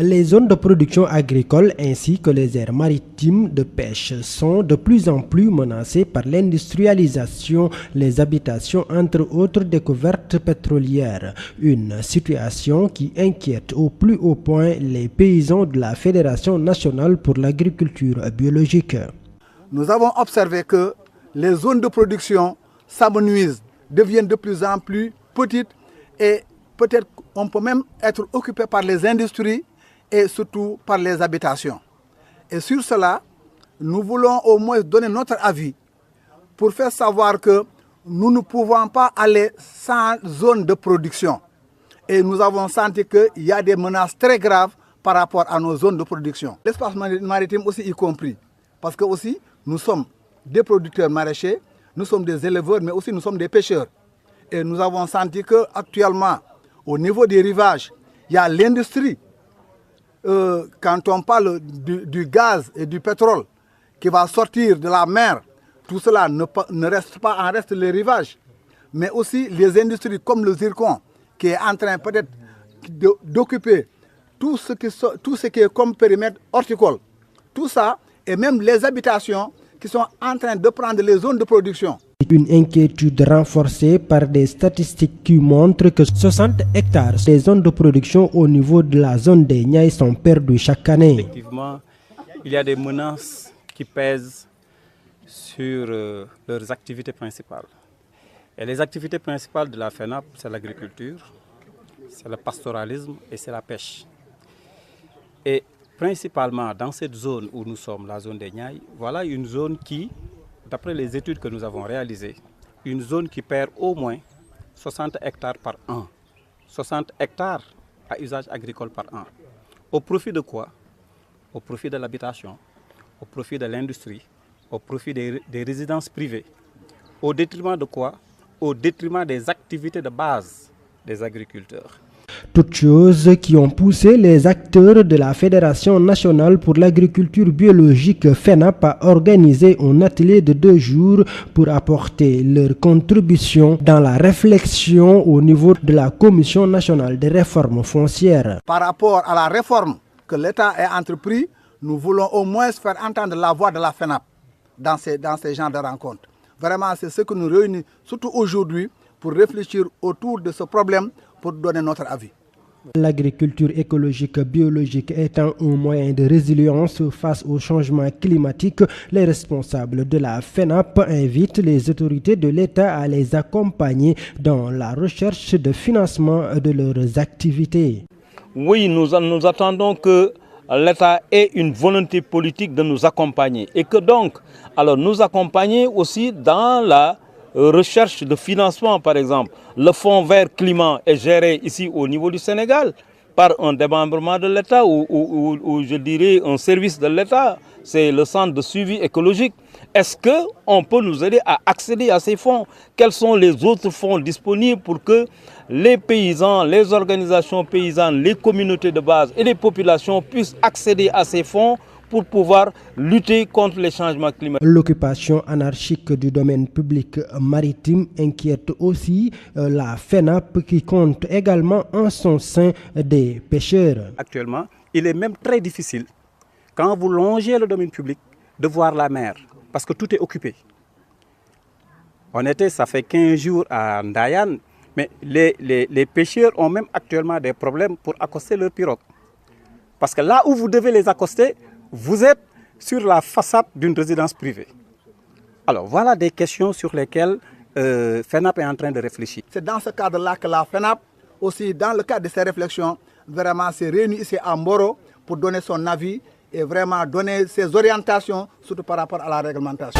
Les zones de production agricole ainsi que les aires maritimes de pêche sont de plus en plus menacées par l'industrialisation, les habitations entre autres découvertes pétrolières. Une situation qui inquiète au plus haut point les paysans de la Fédération nationale pour l'agriculture biologique. Nous avons observé que les zones de production s'amenuisent, deviennent de plus en plus petites et peut-être on peut même être occupé par les industries et surtout par les habitations. Et sur cela, nous voulons au moins donner notre avis pour faire savoir que nous ne pouvons pas aller sans zone de production. Et nous avons senti qu'il y a des menaces très graves par rapport à nos zones de production. L'espace maritime aussi y compris, parce que aussi nous sommes des producteurs maraîchers, nous sommes des éleveurs, mais aussi nous sommes des pêcheurs. Et nous avons senti qu'actuellement, au niveau des rivages, il y a l'industrie. Quand on parle du gaz et du pétrole qui va sortir de la mer, tout cela ne reste pas en reste les rivages. Mais aussi les industries comme le zircon, qui est en train peut-être d'occuper tout ce qui est comme périmètre horticole. Tout ça, et même les habitations qui sont en train de prendre les zones de production. Une inquiétude renforcée par des statistiques qui montrent que 60 hectares des zones de production au niveau de la zone des Niayes sont perdus chaque année. Effectivement, il y a des menaces qui pèsent sur leurs activités principales. Et les activités principales de la FENAP, c'est l'agriculture, c'est le pastoralisme et c'est la pêche. Et principalement dans cette zone où nous sommes, la zone des Niayes, voilà une zone qui, d'après les études que nous avons réalisées, une zone qui perd au moins 60 hectares par an. 60 hectares à usage agricole par an. Au profit de quoi? Au profit de l'habitation, au profit de l'industrie, au profit des résidences privées. Au détriment de quoi? Au détriment des activités de base des agriculteurs. Toutes choses qui ont poussé les acteurs de la Fédération nationale pour l'agriculture biologique FENAP à organiser un atelier de 2 jours pour apporter leur contribution dans la réflexion au niveau de la Commission nationale des réformes foncières. Par rapport à la réforme que l'État a entrepris, nous voulons au moins faire entendre la voix de la FENAP dans ces genres de rencontres. Vraiment, c'est ce que nous réunissons, surtout aujourd'hui, pour réfléchir autour de ce problème, pour donner notre avis. L'agriculture écologique biologique étant un moyen de résilience face au changement climatique, les responsables de la FENAP invitent les autorités de l'État à les accompagner dans la recherche de financement de leurs activités. Oui, nous attendons que l'État ait une volonté politique de nous accompagner et que donc, alors nous accompagner aussi dans la recherche de financement, par exemple. Le fonds vert climat est géré ici au niveau du Sénégal par un démembrement de l'État ou je dirais un service de l'État. C'est le centre de suivi écologique. Est-ce qu'on peut nous aider à accéder à ces fonds? Quels sont les autres fonds disponibles pour que les paysans, les organisations paysannes, les communautés de base et les populations puissent accéder à ces fonds pour pouvoir lutter contre les changements climatiques? L'occupation anarchique du domaine public maritime inquiète aussi la FENAP qui compte également en son sein des pêcheurs. Actuellement, il est même très difficile, quand vous longez le domaine public, de voir la mer, parce que tout est occupé. On était, ça fait 15 jours à Ndayan, mais les pêcheurs ont même actuellement des problèmes pour accoster leurs pirogues. Parce que là où vous devez les accoster, vous êtes sur la façade d'une résidence privée. Alors voilà des questions sur lesquelles FENAP est en train de réfléchir. C'est dans ce cadre-là que la FENAP, aussi dans le cadre de ses réflexions, vraiment s'est réunie ici à Mboro pour donner son avis et vraiment donner ses orientations, surtout par rapport à la réglementation.